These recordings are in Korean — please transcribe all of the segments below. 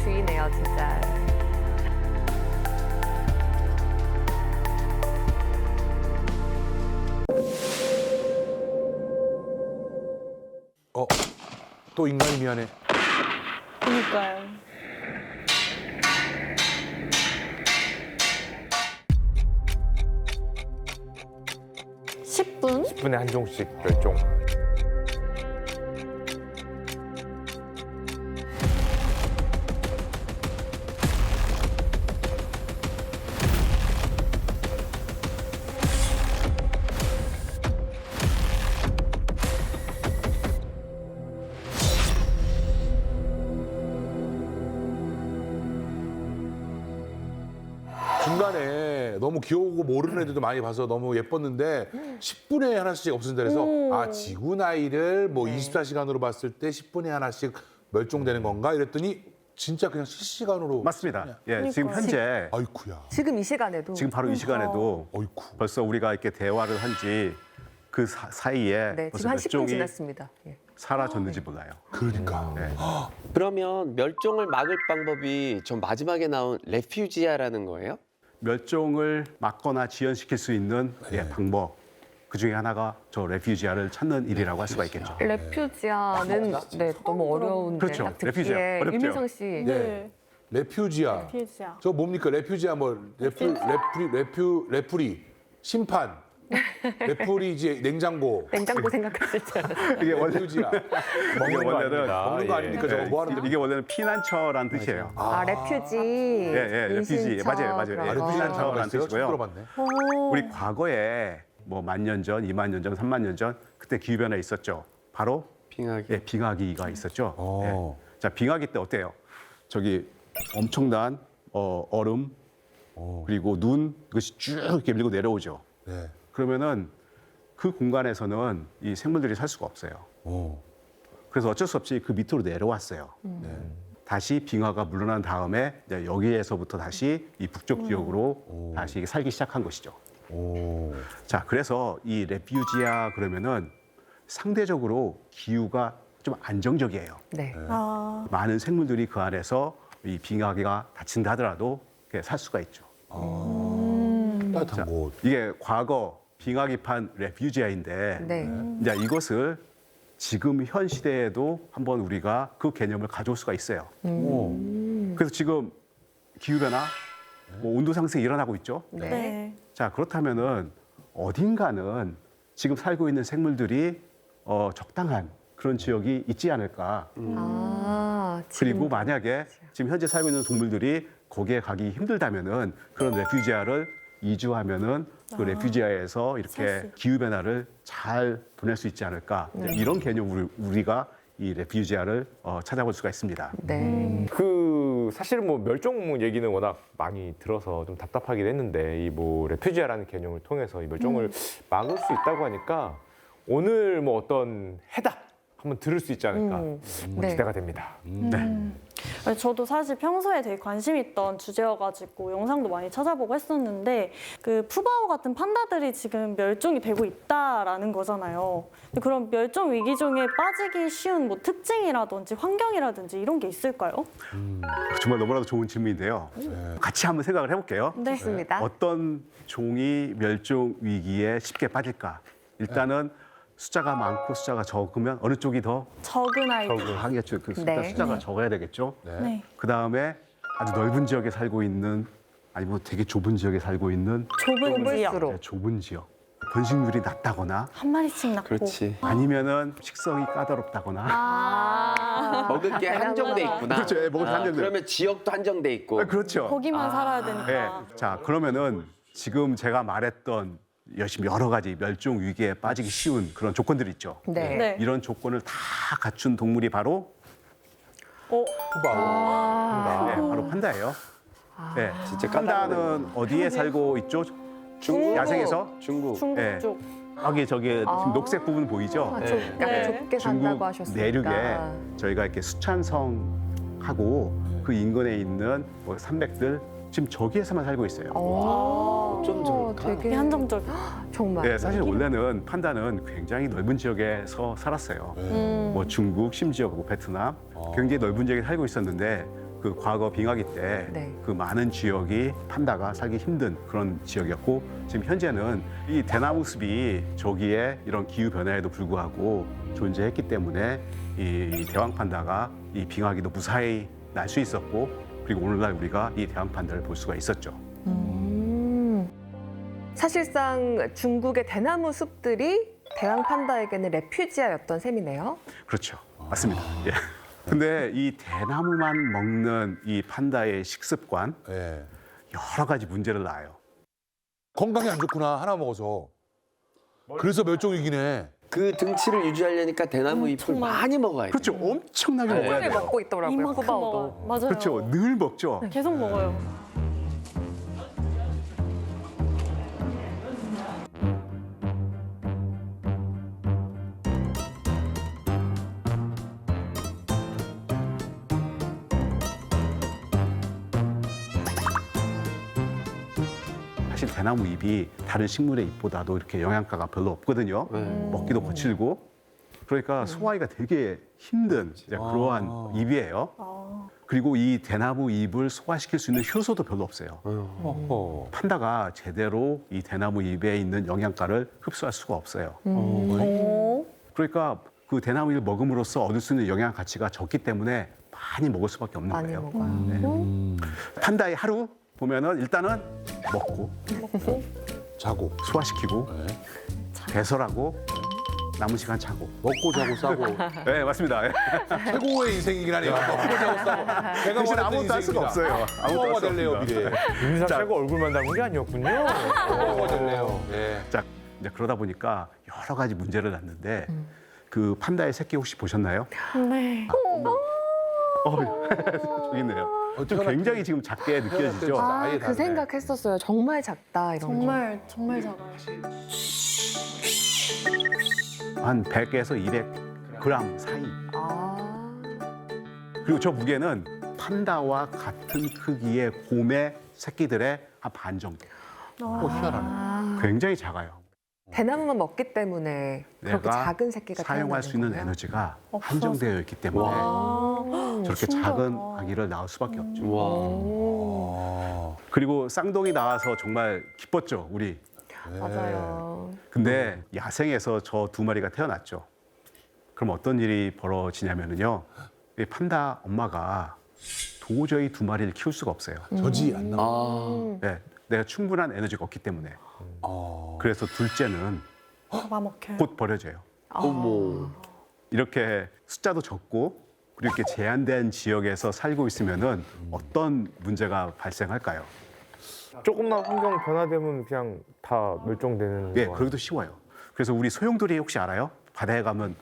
주의네요, 진짜. 또 인간이 미안해. 그러니까요. (10분) 10분에 한 종씩 멸종. 중간에 너무 귀여우고 모르는 애들도 많이 봐서 너무 예뻤는데 10분에 하나씩 없어진다 그래서 아 지구 나이를 뭐 24시간으로 봤을 때 10분에 하나씩 멸종되는 건가 이랬더니 진짜 그냥 실시간으로 맞습니다. 예, 지금 현재 아이쿠야. 지금 이 시간에도. 지금 바로 이 시간에도 어이쿠. 벌써 우리가 이렇게 대화를 한 지 그 사이에 네, 벌써 지금 한 몇 10분 종이 지났습니다. 예. 사라졌는지 몰라요. 그러니까. 네. 그러면 멸종을 막을 방법이 전 마지막에 나온 레퓨지아라는 거예요? 멸종을 막거나 지연시킬 수 있는 예, 방법 그 중에 하나가 저 레퓨지아를 찾는 일이라고 할 수가 있겠죠. 레퓨지아는 네, 너무 어려운데 그렇죠. 딱 레퓨지아. 듣기에 어렵죠. 유민상 씨. 네. 레퓨지아. 피지야. 저 뭡니까? 레퓨지아 뭐 레프리 심판. 레프리지 냉장고. 냉장고 생각하실 줄 알았어요. 이게 원래 레퓨지아. 이게 원래는 먹는 거 아닙니까? 저거 뭐 하는데? 이게 원래는 피난처란 뜻이에요. 아, 레퓨지. 예, 레퓨지. 임신처 맞아요. 그런 아, 거. 레퓨지아라는 뜻이고요. 처음 들어봤네. 우리 과거에 뭐 10,000년 전, 20,000년 전, 30,000년 전 그때 기후 변화 있었죠. 바로 빙하기. 예, 빙하기가 있었죠. 어. 예. 자, 빙하기 때 어때요? 저기 엄청난 얼음 그리고 눈 그것이 쭉 이렇게 밀고 내려오죠. 네. 그러면은 그 공간에서는 이 생물들이 살 수가 없어요. 어. 그래서 어쩔 수 없이 그 밑으로 내려왔어요. 네. 다시 빙하가 물러난 다음에 이제 여기에서부터 다시 이 북쪽 지역으로 다시 살기 시작한 것이죠. 오. 자, 그래서 이 레퓨지아 그러면은 상대적으로 기후가 좀 안정적이에요. 네. 아, 많은 생물들이 그 안에서 이 빙하기가 닫힌다 하더라도 이렇게 살 수가 있죠. 따뜻한 곳. 이게 과거 빙하기판 레퓨지아인데 네. 이제 이것을 지금 현 시대에도 한번 우리가 그 개념을 가져올 수가 있어요. 오. 그래서 지금 기후 변화, 뭐 온도 상승이 일어나고 있죠. 네. 네. 자, 그렇다면은 어딘가는 지금 살고 있는 생물들이 적당한 그런 지역이 있지 않을까. 아, 지금 그리고 만약에 지금 현재 살고 있는 동물들이 거기에 가기 힘들다면은 그런 레퓨지아를 이주하면은 그 레퓨지아에서 살 이렇게 수. 기후 변화를 잘 보낼 수 있지 않을까. 이런 개념으로 우리가 이 레퓨지아를 찾아볼 수가 있습니다. 네. 그 사실은 뭐 멸종 얘기는 워낙 많이 들어서 좀 답답하긴 했는데 이 뭐 레퓨지아라는 개념을 통해서 이 멸종을 막을 수 있다고 하니까 오늘 뭐 어떤 해답 한번 들을 수 있지 않을까 뭐 네. 기대가 됩니다. 저도 사실 평소에 되게 관심 있던 주제여가지고 영상도 많이 찾아보고 했었는데 그 푸바오 같은 판다들이 지금 멸종이 되고 있다라는 거잖아요. 근데 그럼 멸종 위기종에 빠지기 쉬운 뭐 특징이라든지 환경이라든지 이런 게 있을까요? 정말 너무나도 좋은 질문인데요. 같이 한번 생각을 해볼게요. 네. 좋습니다. 어떤 종이 멸종 위기에 쉽게 빠질까? 일단은 숫자가 많고 숫자가 적으면 어느 쪽이 더 적은 아이들. 하겠죠. 그 네. 숫자가 적어야 되겠죠. 네. 그 다음에 아주 넓은 지역에 살고 있는 아니면 되게 좁은 지역에 살고 있는 좁은 지역. 좁을수록. 좁은 지역. 번식률이 낮다거나 한 마리씩 낳고. 그렇지. 아니면은 식성이 까다롭다거나 아. 먹을 게 한정돼 있구나. 그렇죠. 예, 먹을 게 한정돼. 그러면 지역도 한정돼 있고. 그렇죠. 거기만 살아야 되니까. 예. 자, 그러면은 지금 제가 말했던 열심히 여러 가지 멸종 위기에 빠지기 쉬운 그런 조건들이 있죠. 네. 네. 이런 조건을 다 갖춘 동물이 바로 푸바오. 네, 바로 판다예요. 네. 진짜 판다는 어디에 살고 있죠? 중국. 야생에서? 중국. 중국 네. 쪽. 여기 저기 지금 녹색 부분 보이죠? 아, 네. 약간 네. 좁게 산다고 하셨으니까. 내륙에 저희가 이렇게 수촨성하고 그 인근에 있는 뭐 산맥들 지금 저기에서만 살고 있어요. 어쩜 저럴까? 되게 되게 한정적. 정말. 네, 사실 원래는 판다는 굉장히 넓은 지역에서 살았어요. 네. 뭐 중국, 심지어 뭐 베트남 굉장히 넓은 지역에 살고 있었는데 그 그 과거 빙하기 때 네. 그 많은 지역이 판다가 살기 힘든 그런 지역이었고 지금 현재는 이 대나무 숲이 저기에 이런 기후 변화에도 불구하고 존재했기 때문에 이 대왕 판다가 이 빙하기도 무사히 날 수 있었고 그리고 오늘날 우리가 이 대왕 판다를 볼 수가 있었죠. 사실상 중국의 대나무 숲들이 대왕 판다에게는 레퓨지아였던 셈이네요. 그렇죠. 맞습니다. 예. 근데 이 대나무만 먹는 이 판다의 식습관 예. 여러 가지 문제를 낳아요. 건강에 안 좋구나 하나 먹어서. 그래서 멸종위기네. 그 등치를 유지하려니까 대나무 잎을 정말. 많이 먹어야 돼. 그렇죠. 엄청나게 네. 먹어야 꿀을 돼요. 먹고 있더라고요. 이만큼 후바오도. 먹어요. 맞아요. 그렇죠. 늘 먹죠. 계속 먹어요. 사실 대나무 잎이 다른 식물의 잎보다도 이렇게 영양가가 별로 없거든요. 먹기도 거칠고. 그러니까 소화하기가 되게 힘든 이제 그러한 잎이에요. 그리고 이 대나무 잎을 소화시킬 수 있는 효소도 별로 없어요. 어허. 판다가 제대로 이 대나무 잎에 있는 영양가를 흡수할 수가 없어요. 오. 그러니까 그 대나무 잎을 먹음으로써 얻을 수 있는 영양 가치가 적기 때문에 많이 먹을 수밖에 없는 많이 거예요. 먹어요. 판다의 하루 보면은 일단은 먹고 자고. 소화시키고 네. 배설하고 남은 시간 자고. 먹고 자고 싸고. 네 맞습니다. 예. 최고의 인생이긴 하네요. 먹고 자고 싸고. 제가 대신 원했던 아무것도 할 수가 인생입니다. 없어요. 아무것도 뭐가 할 수 될래요, 없습니다. 미래. 윤상 자. 빼고 얼굴만 닮은 게 아니었군요. 뭐가 될래요. 예. 자 이제 그러다 보니까 여러 가지 문제를 낳는데 그 판다의 새끼 혹시 보셨나요? 네. 저기 있네요. 굉장히 지금 작게 느껴지죠. 아, 아예 그 다르네. 생각했었어요. 정말 작다 이런 거. 정말 작아요. 한 100에서 200g 사이. 아. 그리고 저 무게는 판다와 같은 크기의 곰의 새끼들의 한 반 정도. 희한하네. 아. 굉장히 작아요. 대나무만 먹기 때문에 그렇게 내가 작은 새끼가 사용할 수 있는 태어나는 거예요? 에너지가 없어서. 한정되어 있기 때문에 저렇게 신기하다. 작은 아기를 낳을 수밖에 없죠. 와. 아. 그리고 쌍둥이 낳아서 정말 기뻤죠, 우리. 맞아요. 근데 야생에서 저 두 마리가 태어났죠. 그럼 어떤 일이 벌어지냐면요. 이 판다 엄마가 도저히 두 마리를 키울 수가 없어요. 저지 안 나와. 아. 네, 내가 충분한 에너지가 없기 때문에. 그래서 둘째는 잡아먹혀요. 곧 버려져요. 어머. 이렇게 숫자도 적고 그리고 이렇게 제한된 지역에서 살고 있으면은 어떤 문제가 발생할까요? 조금만 환경 변화되면 그냥 다 멸종되는 예, 거 그러기도 쉬워요. 그래서 우리 소용돌이 혹시 알아요? 바다에 가면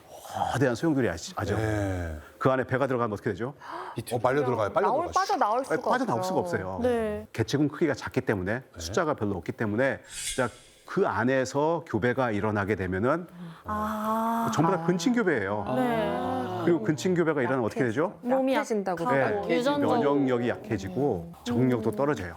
거대한 소용돌이 아죠? 네. 그 안에 배가 들어가면 어떻게 되죠? 빨려 들어가요. 빨려 들어가. 빠져나올 수가 빠져나올 없어요. 수가 없어요. 네. 개체군 크기가 작기 때문에 숫자가 별로 없기 때문에 자, 그 안에서 교배가 일어나게 되면은 아. 전부 다 근친교배예요. 네. 그리고 근친교배가 일어나면 어떻게 되죠? 몸이 약해진다고 약하고 네. 유전적으로 면역력이 약해지고 적응력도 떨어져요.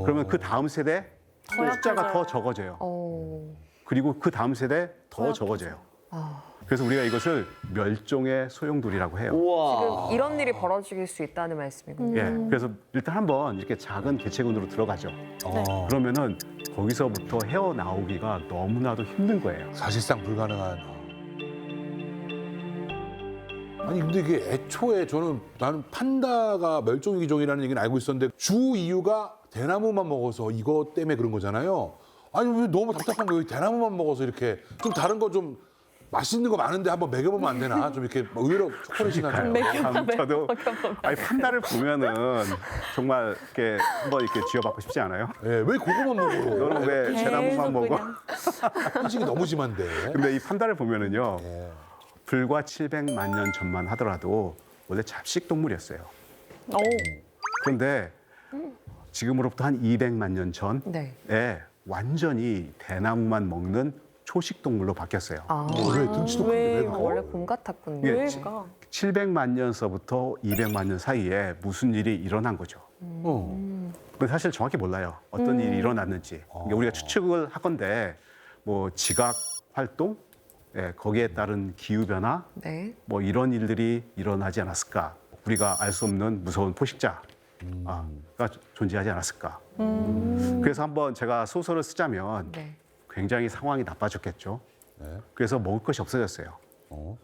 그러면 그 다음 세대 더 숫자가 약해져요. 더 적어져요. 어. 그리고 그 다음 세대 더 적어져요. 아. 그래서 우리가 이것을 멸종의 소용돌이라고 해요. 우와. 지금 이런 일이 벌어질 수 있다는 말씀이군요. 예, 그래서 일단 한번 이렇게 작은 개체군으로 들어가죠. 어. 그러면은 거기서부터 헤어나오기가 너무나도 힘든 거예요. 사실상 불가능한. 아니 근데 이게 애초에 나는 판다가 멸종위기종이라는 얘기는 알고 있었는데 주 이유가 대나무만 먹어서 이것 때문에 그런 거잖아요. 아니 왜 너무 답답한 거예요. 대나무만 먹어서 이렇게 좀 다른 거 좀 맛있는 거 많은데 한번 먹여보면 안 되나? 좀 이렇게 의외로 초콜릿이나 좀. 참 저도 아니 판다를 보면은 정말 이렇게 한번 이렇게 쥐어받고 싶지 않아요? 예, 왜 그거만 먹어? 너는 왜 대나무만 먹어? 한식이 너무 심한데. 근데 이 판다를 보면은요 예. 불과 700만 년 전만 하더라도 원래 잡식 동물이었어요. 오. 그런데 지금으로부터 한 200만 년 전에 네. 완전히 대나무만 먹는 초식 동물로 바뀌었어요. 아. 왜 등치도 큰데 왜 그거? 원래 곰 같았군요. 예, 왜일까? 700만 년서부터 200만 년 사이에 무슨 일이 일어난 거죠. 근데 사실 정확히 몰라요. 어떤 일이 일어났는지. 그러니까 우리가 추측을 하건데 뭐 지각 활동, 예, 거기에 따른 기후 변화, 네. 뭐 이런 일들이 일어나지 않았을까. 우리가 알 수 없는 무서운 포식자가 존재하지 않았을까. 그래서 한번 제가 소설을 쓰자면 네. 굉장히 상황이 나빠졌겠죠. 네. 그래서 먹을 것이 없어졌어요.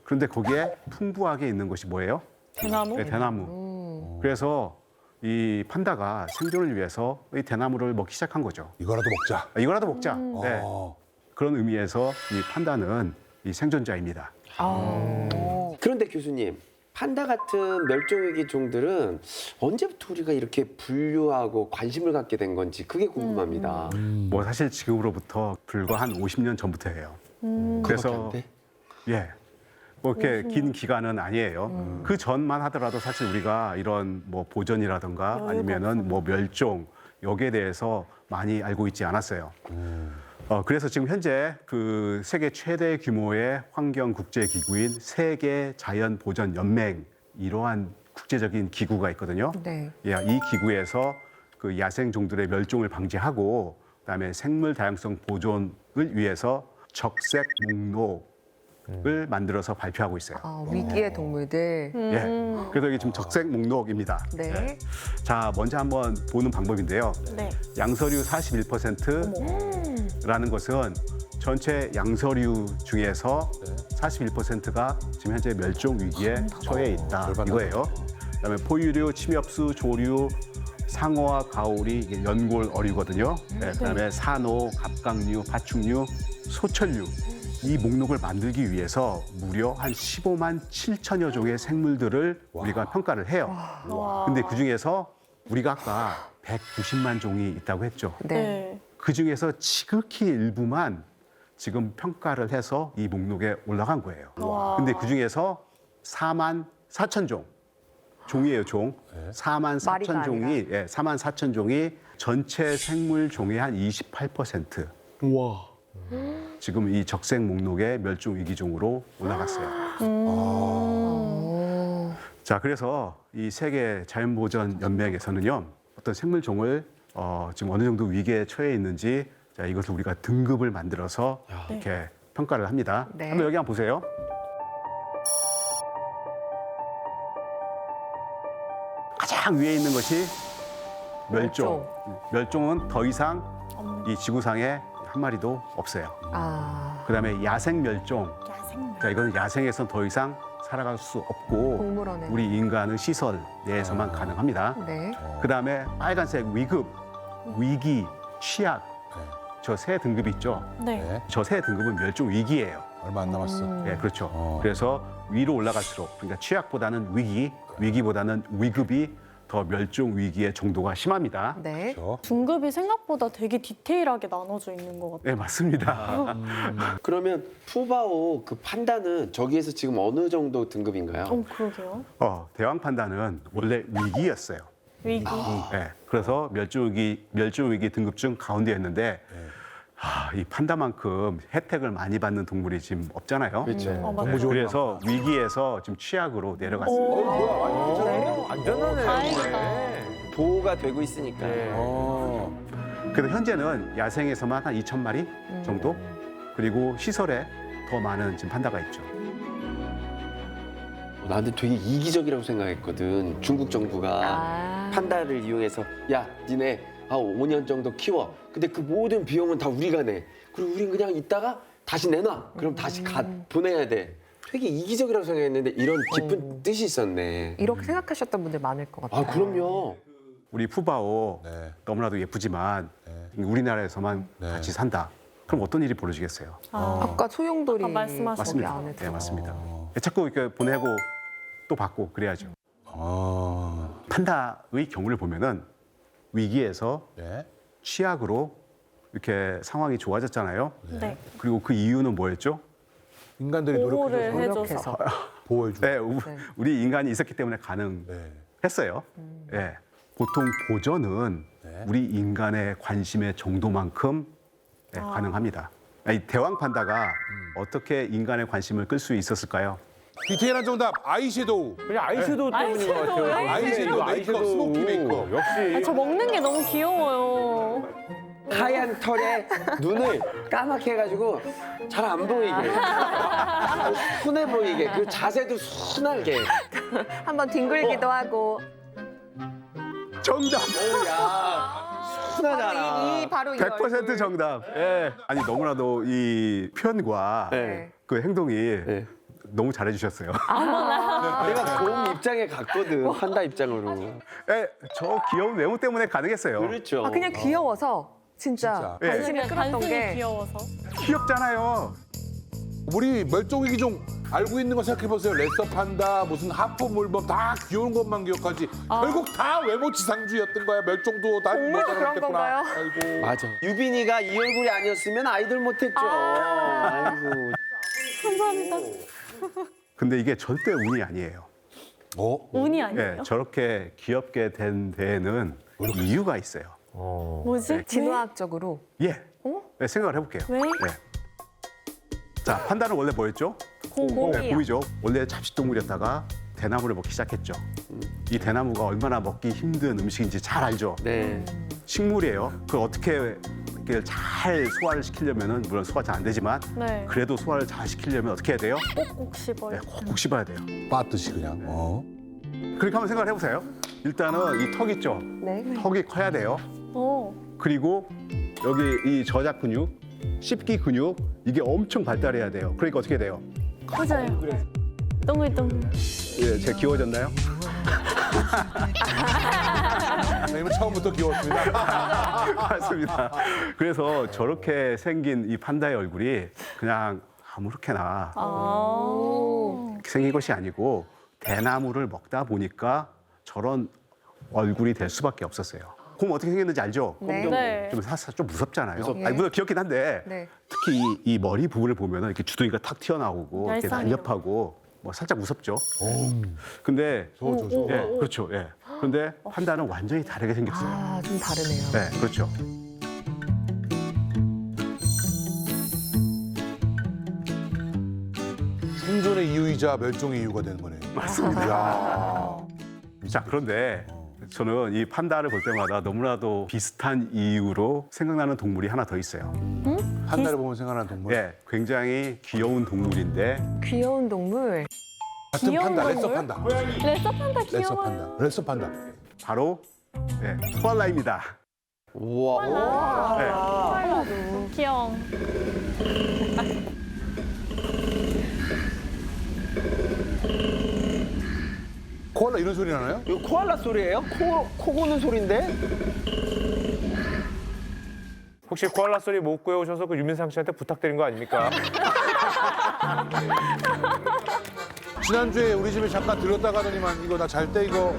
그런데 거기에 풍부하게 있는 것이 뭐예요? 대나무? 네, 대나무. 그래서 이 판다가 생존을 위해서 이 대나무를 먹기 시작한 거죠. 이거라도 먹자. 이거라도 먹자. 네. 어. 그런 의미에서 이 판다는 이 생존자입니다. 그런데 교수님, 판다 같은 멸종위기 종들은 언제부터 우리가 이렇게 분류하고 관심을 갖게 된 건지 그게 궁금합니다. 뭐 사실 지금으로부터 불과 한 50년 전부터예요. 그거밖에 안 돼? 예. 뭐 이렇게 긴 기간은 아니에요. 그 전만 하더라도 사실 우리가 이런 뭐 보전이라든가 아니면은 뭐 멸종 여기에 대해서 많이 알고 있지 않았어요. 그래서 지금 현재 그 세계 최대 규모의 환경 국제 기구인 세계 자연 보전 연맹 이러한 국제적인 기구가 있거든요. 네. 예, 이 기구에서 그 야생 종들의 멸종을 방지하고 그다음에 생물 다양성 보존을 위해서 적색 목록을 만들어서 발표하고 있어요. 위기의 동물들. 예. 그래서 이게 지금 적색 목록입니다. 네. 자, 먼저 한번 보는 방법인데요. 네. 양서류 41%라는 것은 전체 양서류 중에서 41%가 지금 현재 멸종 위기에 처해 있다 절반 이거예요. 그다음에 포유류, 침엽수, 조류, 상어와 가오리, 이게 연골 어류거든요. 네, 그다음에 산호, 갑각류, 파충류, 소철류. 이 목록을 만들기 위해서 무려 한 15만 7천여 종의 생물들을 우리가 평가를 해요. 근데 그 중에서 우리가 아까 190만 종이 있다고 했죠. 네. 네. 그 중에서 지극히 일부만 지금 평가를 해서 이 목록에 올라간 거예요. 근데 그 중에서 4만 4천 종. 종이에요, 종. 4만 마리가 4천 종이, 예, 4만 4천 종이 전체 생물 종의 한 28%. 우와. 지금 이 적색 목록에 멸종 위기종으로 올라갔어요. 자, 그래서 이 세계 자연보전 연맹에서는요, 어떤 생물종을 지금 어느 정도 위기에 처해 있는지 자, 이것을 우리가 등급을 만들어서 이렇게 평가를 합니다. 네. 한번 여기 한번 보세요. 가장 위에 있는 것이 멸종. 멸종은 더 이상 이 지구상에 한 마리도 없어요. 그다음에 야생 멸종. 야생. 자, 이거는 야생에서 더 이상 살아갈 수 없고 동물원에. 우리 인간은 시설 내에서만 가능합니다. 네. 그다음에 빨간색 위급, 위기, 취약. 저 세 등급이 있죠. 네. 네. 저 세 등급은 멸종 위기예요. 얼마 안 남았어. 예, 그렇죠. 그래서 위로 올라갈수록 그러니까 취약보다는 위기, 위기보다는 위급이 더 멸종 위기의 정도가 심합니다. 네. 그렇죠? 등급이 생각보다 되게 디테일하게 나눠져 있는 것 같아요. 네, 맞습니다. 그러면 푸바오 그 판다는 저기에서 지금 어느 정도 등급인가요? 그러게요. 대왕 판다는 원래 위기였어요. 위기. 네, 그래서 멸종 위기 등급중 가운데였는데 이 판다만큼 혜택을 많이 받는 동물이 지금 없잖아요. 그렇죠. 맞아요. 그래서 위기에서 지금 취약으로 내려갔습니다. 안전하네. 다행이다. 보호가 되고 있으니까. 그래서 현재는 야생에서만 한 2천 마리 정도, 그리고 시설에 더 많은 지금 판다가 있죠. 나는 되게 이기적이라고 생각했거든. 중국 정부가 판다를 이용해서 야, 니네 5년 정도 키워. 근데 그 모든 비용은 다 우리가 내. 그리고 우린 그냥 있다가 다시 내놔. 그럼 다시 보내야 돼. 되게 이기적이라고 생각했는데 이런 깊은 뜻이 있었네. 이렇게 생각하셨던 분들 많을 것 같아요. 아, 그럼요. 우리 푸바오 네. 너무나도 예쁘지만 우리나라에서만 네. 같이 산다. 그럼 어떤 일이 벌어지겠어요? 아까 소용돌이 아까 말씀하신 거기 맞습니다. 안에 네, 맞습니다. 자꾸 이렇게 보내고 또 받고 그래야죠. 판다의 경우를 보면은 위기에서 네. 취약으로 이렇게 상황이 좋아졌잖아요. 네. 그리고 그 이유는 뭐였죠? 인간들이 보호를 노력해서 해줘서. 보호해주고. 네, 우리 인간이 있었기 때문에 가능했어요. 네. 예. 보통 보전은 네. 우리 인간의 관심의 정도만큼 가능합니다. 이 대왕 판다가 어떻게 인간의 관심을 끌 수 있었을까요? 디테일한 정답 아이섀도우. 그냥 아이섀도우 때문인 것 같아요. 아이섀도우, 아이섀도우, 메이크업, 스모키 메이크업. 역시 저 먹는 게 너무 귀여워요. 하얀 털에 눈을 까맣게 해가지고 잘 안 보이게, 순해 보이게, 그 자세도 순하게. 한번 뒹굴기도 하고. 정답. 야, 순하잖아. 바로 이 100% 얼굴. 정답. 예. 아니 너무나도 이 표현과 네. 그 행동이 네. 너무 잘해주셨어요. 내가 곰 입장에 갔거든, 판다 입장으로. 예, 저 귀여운 외모 때문에 가능했어요. 그렇죠. 아, 그냥 귀여워서 진짜 예. 관심을 끌었던 단순히 게. 귀여워서. 귀엽잖아요. 우리 멸종위기종 알고 있는 거 생각해 보세요. 레서 판다, 무슨 하프물범 다 귀여운 것만 기억하지. 결국 다 외모 지상주의였던 거야. 멸종도 다 정말 그런 건가요? 아이고. 맞아. 유빈이가 이 얼굴이 아니었으면 아이돌 못했죠. 아이고. 감사합니다. 근데 이게 절대 운이 아니에요. 어? 운이 예, 아니에요? 저렇게 귀엽게 된 데에는 이유가 있어요. 뭐지? 진화학적으로. 예. 어? 네, 생각을 해볼게요. 왜? 예. 자, 판다는 원래 뭐였죠? 곰. 네, 곰이죠. 원래 잡식동물이었다가 대나무를 먹기 시작했죠. 이 대나무가 얼마나 먹기 힘든 음식인지 잘 알죠. 네. 식물이에요. 그걸 어떻게 이렇게 잘 소화를 시키려면은 물론 소화 잘 안 되지만 네. 그래도 소화를 잘 시키려면 어떻게 해야 돼요? 꼭꼭 씹어요. 네, 콕콕 씹어야 돼요. 빠듯이 그냥. 어. 그렇게 한번 생각을 해보세요. 일단은 이 턱 있죠. 네. 턱이 커야 돼요. 오. 그리고 여기 이 저작 근육, 씹기 근육 이게 엄청 발달해야 돼요. 그러니까 어떻게 돼요? 맞아요. 동글동글. 예, 제가 귀여워졌나요? 선생님은 처음부터 귀여웠습니다. 맞습니다. 그래서 저렇게 생긴 이 판다의 얼굴이 그냥 아무렇게나 아. 이렇게 생긴 것이 아니고 대나무를 먹다 보니까 저런 얼굴이 될 수밖에 없었어요. 곰 어떻게 생겼는지 알죠? 네. 네. 좀 무섭잖아요. 무섭다. 아니, 물론 귀엽긴 한데 네. 특히 이 머리 부분을 보면은 이렇게 주둥이가 탁 튀어나오고 이렇게 얄쌍해요. 날렵하고 뭐 살짝 무섭죠. 근데 예, 그렇죠. 예. 그런데 판다는 완전히 다르게 생겼어요. 아, 좀 다르네요. 네, 그렇죠. 생존의 이유이자 멸종의 이유가 되는 거네요. 맞습니다. 야. 자, 그런데 저는 이 판다를 볼 때마다 너무나도 비슷한 이유로 생각나는 동물이 하나 더 있어요. 판다를 보면 생각나는 동물. 예, 굉장히 귀여운 동물인데 귀여운 동물. 같은 귀여운 판다, 레서 동물? 판다. 레서 판다 레서 귀여워요. 판다. 레서 판다. 바로 예, 코알라입니다. 우와. 네. 귀여워. 코알라 이런 소리 나나요? 이거 코알라 소리예요? 코 고는 소리인데? 혹시 코알라 소리 못 구해오셔서 그 유민상 씨한테 부탁드린 거 아닙니까? 지난주에 우리 집에 잠깐 들렀다 가더니만 이거 나 잘 때 이거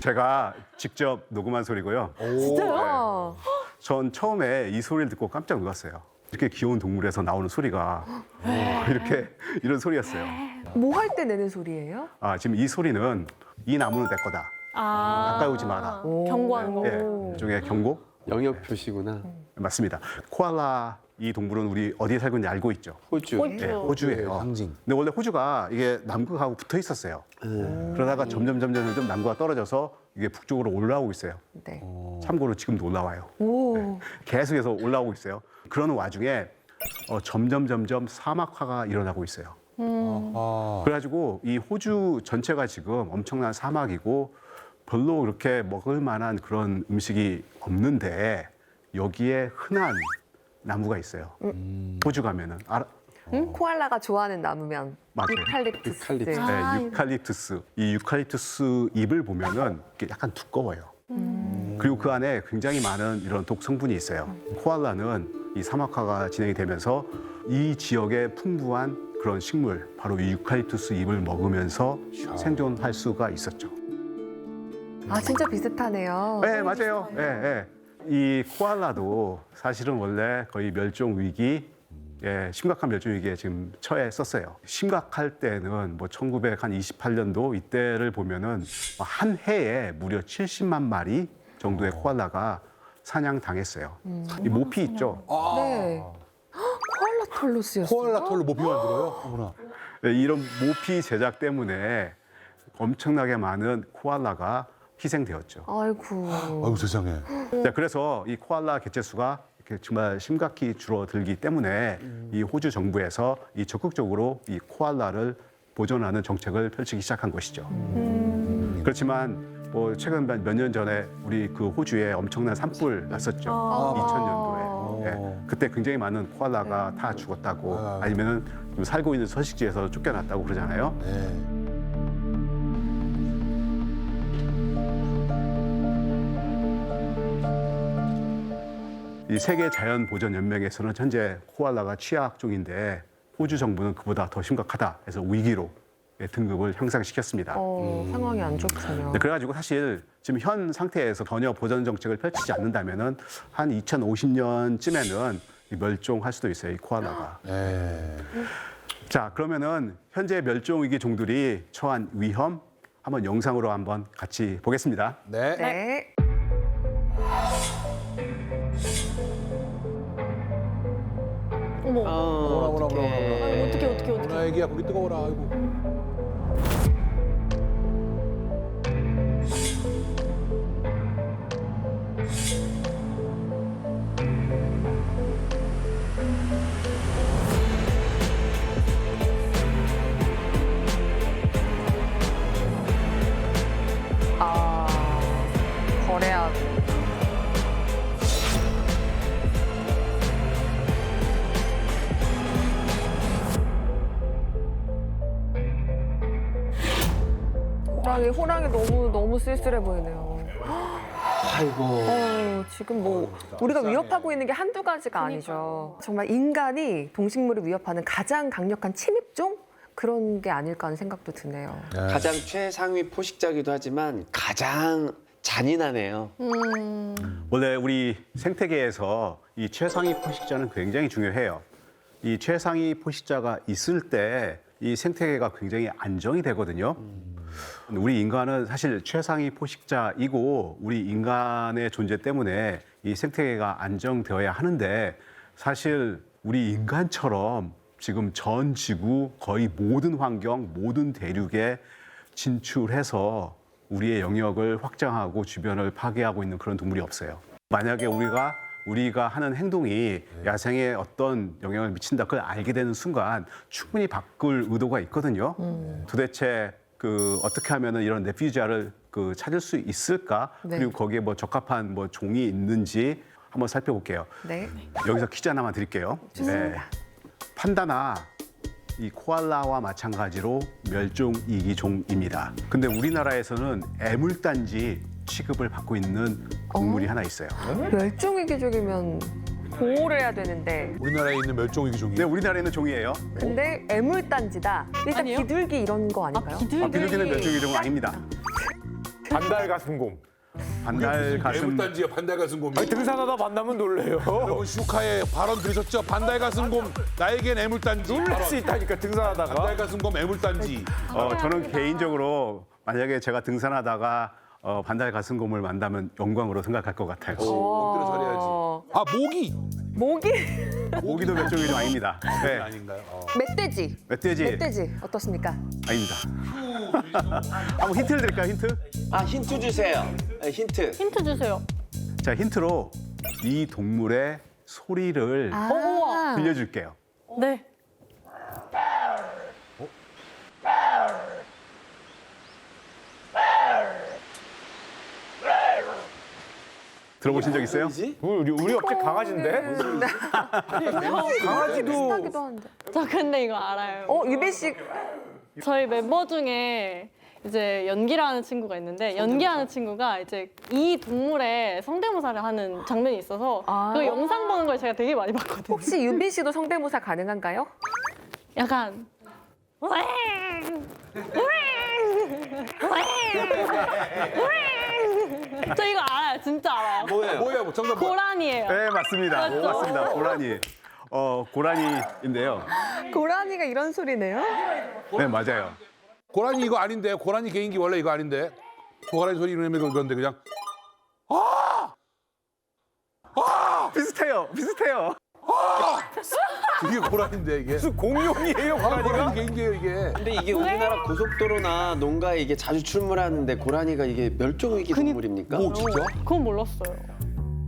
제가 직접 녹음한 소리고요. 진짜요? 전 처음에 이 소리를 듣고 깜짝 놀랐어요. 이렇게 귀여운 동물에서 나오는 소리가 이렇게 이런 소리였어요. 뭐 할 때 내는 소리예요? 아, 지금 이 소리는 이 나무는 내 거다. 아. 가까이 오지 마라. 경고하는 거. 예, 일종의 경고? 영역 표시구나. 맞습니다. 코알라 이 동물은 우리 어디에 살고 있는지 알고 있죠? 호주. 호주. 예, 호주예요. 상징. 근데 원래 호주가 이게 남극하고 붙어 있었어요. 그러다가 점점 남극과 떨어져서 이게 북쪽으로 올라오고 있어요. 네. 참고로 지금도 올라와요. 오. 계속해서 올라오고 있어요. 그러는 와중에 점점 사막화가 일어나고 있어요. 아. 그래가지고 이 호주 전체가 지금 엄청난 사막이고 별로 그렇게 먹을 만한 그런 음식이 없는데 여기에 흔한 나무가 있어요. 호주 가면은 코알라가 좋아하는 나무면 맞아요. 유칼립투스. 유칼립투스. 네. 네, 아, 유칼립투스. 이 유칼립투스 잎을 보면은 이게 약간 두꺼워요. 그리고 그 안에 굉장히 많은 이런 독 성분이 있어요. 코알라는 이 사막화가 진행이 되면서 이 지역에 풍부한 그런 식물, 바로 이 유칼립투스 잎을 먹으면서 생존할 수가 있었죠. 아, 진짜 비슷하네요. 네, 맞아요. 네. 이 코알라도 사실은 원래 거의 멸종 위기, 심각한 멸종 위기에 지금 처했었어요. 심각할 때는 뭐 1928년도 이때를 보면은 한 해에 무려 70만 마리 정도의 코알라가 사냥당했어요. 이 모피 있죠. 네. 헉, 코알라 털로스였어요. 코알라 털로 모피 만들어요? 어머나. 네, 이런 모피 제작 때문에 엄청나게 많은 코알라가 희생되었죠. 아이고. 아이고 세상에. 자, 그래서 이 코알라 개체수가 이렇게 정말 심각히 줄어들기 때문에 이 호주 정부에서 이 적극적으로 이 코알라를 보존하는 정책을 펼치기 시작한 것이죠. 그렇지만 뭐 최근 몇 년 전에 우리 그 호주에 엄청난 산불 났었죠. 2000년도에. 예, 그때 굉장히 많은 코알라가 다 죽었다고 아니면은 좀 살고 있는 서식지에서 쫓겨났다고 그러잖아요. 네. 이 세계 자연 보전 연맹에서는 현재 코알라가 취약종인데 호주 정부는 그보다 더 심각하다 해서 위기로 등급을 향상시켰습니다. 상황이 안 좋군요. 네, 그래가지고 사실 지금 현 상태에서 전혀 보전 정책을 펼치지 않는다면은 한 2050년쯤에는 멸종할 수도 있어요, 이 코알라가. 네. 자, 그러면은 현재 멸종 위기 종들이 처한 위험 한번 영상으로 한번 같이 보겠습니다. 네. 네. 어머. 어떡해. 아니, 어떻게. 누나 애기야 거기 뜨거워라. 아이고. 아, 거래하고. 호랑이 너무 쓸쓸해 보이네요. 아이고. 지금 뭐 우리가 위협하고 있는 게 한두 가지가 아니죠. 정말 인간이 동식물을 위협하는 가장 강력한 침입종? 그런 게 아닐까 하는 생각도 드네요. 가장 최상위 포식자기도 하지만 가장 잔인하네요. 원래 우리 생태계에서 이 최상위 포식자는 굉장히 중요해요. 이 최상위 포식자가 있을 때 이 생태계가 굉장히 안정이 되거든요. 우리 인간은 사실 최상위 포식자이고 우리 인간의 존재 때문에 이 생태계가 안정되어야 하는데 사실 우리 인간처럼 지금 전 지구 거의 모든 환경, 모든 대륙에 진출해서 우리의 영역을 확장하고 주변을 파괴하고 있는 그런 동물이 없어요. 만약에 우리가 하는 행동이 야생에 어떤 영향을 미친다 그걸 알게 되는 순간 충분히 바꿀 의도가 있거든요. 도대체 어떻게 하면은 이런 레퓨지아를 찾을 수 있을까? 네. 그리고 거기에 뭐 적합한 뭐 종이 있는지 한번 살펴볼게요. 네. 여기서 퀴즈 하나만 드릴게요. 좋습니다. 판다나 이 코알라와 마찬가지로 멸종위기종입니다. 근데 우리나라에서는 애물단지 취급을 받고 있는 동물이 하나 있어요. 멸종위기종이면 보호를 해야 되는데 우리나라에 있는 멸종위기 종이. 네, 우리나라에 있는 종이에요. 근데 애물단지다. 일단 아니에요? 비둘기 이런 거 아닌가요? 비둘기는 멸종위기종은 아닙니다. 반달 가슴곰. 반달 가슴. 애물단지야 반달 가슴곰이. 아니, 등산하다 만나면 놀래요. 여러분 슈카의 발언 들으셨죠? 반달 가슴곰 나에겐 애물단지. 놀랄 수 있다니까 등산하다가. 반달 가슴곰 애물단지. 저는 개인적으로 만약에 제가 등산하다가 반달 가슴곰을 만나면 영광으로 생각할 것 같아요. 엎드려 잘해야지. 아 모기. 모기? 모기도 멸종위기종 아닙니다. 네, 아닌가요? 멧돼지. 멧돼지 어떻습니까? 아닙니다. 한번 힌트를 드릴까요? 힌트? 아, 힌트 주세요. 네, 힌트. 힌트 주세요. 자, 힌트로 이 동물의 소리를 아, 들려줄게요. 네. 들어보신 적 있어요? 뭐지? 우리 업체 강아지인데? 강아지도 비슷하기도 한데. 저 근데 이거 알아요. 유빈 씨. 저희 멤버 중에 이제 연기를 하는 친구가 있는데 연기하는 친구가 이제 이 동물의 성대모사를 하는 장면이 있어서 아. 그 영상 보는 걸 제가 되게 많이 봤거든요. 혹시 유빈 씨도 성대모사 가능한가요? 약간 저 이거 알아요. 진짜 알아요. 뭐야 뭐 정답 뭐야? 고란이에요. 네, 맞습니다. 맞죠? 맞습니다. 고라니. 고라니인데요. 고라니가 이런 소리네요? 네, 맞아요. 고라니 이거 아닌데 고라니 개인기 원래 이거 아닌데 고라니 소리 이러면 그건데 그냥 비슷해요. 이게 고라니인데 이게. 무슨 공룡이에요, 고라니 고라니가? 개인기예요 이게. 근데 이게 우리나라 고속도로나 농가에 이게 자주 출몰하는데 고라니가 이게 멸종위기 동물입니까? 오 진짜? 그건 몰랐어요.